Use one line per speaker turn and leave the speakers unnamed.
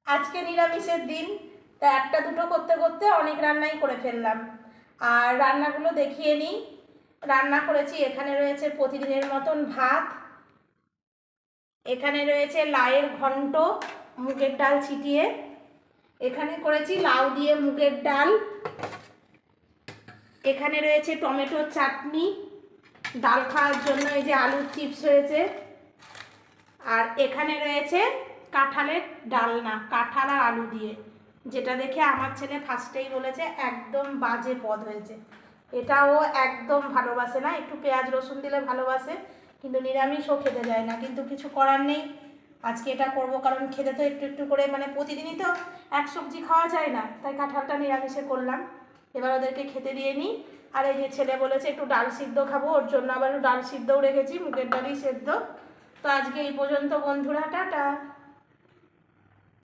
আজকে নিরামিষের দিন, তা একটা দুটো করতে করতে অনেক রান্নাই করে ফেললাম। আর রান্নাগুলো দেখিয়ে নিই। রান্না করেছি, এখানে রয়েছে প্রতিদিনের মতন ভাত, এখানে রয়েছে লাউয়ের ঘন্ট মুগের ডাল ছিটিয়ে, এখানে করেছি লাউ দিয়ে মুগের ডাল, এখানে রয়েছে টমেটোর চাটনি, ডাল খাওয়ার জন্য এই যে আলুর চিপস হয়েছে, আর এখানে রয়েছে কাঁঠালের ডালনা, কাঁঠাল আর আলু দিয়ে, যেটা দেখে আমার ছেলে ফার্স্টেই বলেছে একদম বাজে পদ হয়েছে। এটাও একদম ভালোবাসে না, একটু পেঁয়াজ রসুন দিলে ভালোবাসে, কিন্তু নিরামিষও খেতে যায় না, কিন্তু কিছু করার নেই। আজকে এটা করব, কারণ খেতে তো একটু একটু করে, মানে প্রতিদিনই তো এক সবজি খাওয়া যায় না, তাই কাঁঠালটা নিরামিষে করলাম। এবার ওদেরকে খেতে দিয়ে নিই। আর এই যে ছেলে বলেছে একটু ডাল সিদ্ধ খাবো, ওর জন্য আবার একটু ডাল সিদ্ধও রেখেছি, মুগের ডালই সেদ্ধ। তো আজকে এই পর্যন্ত বন্ধুরা, টাটা।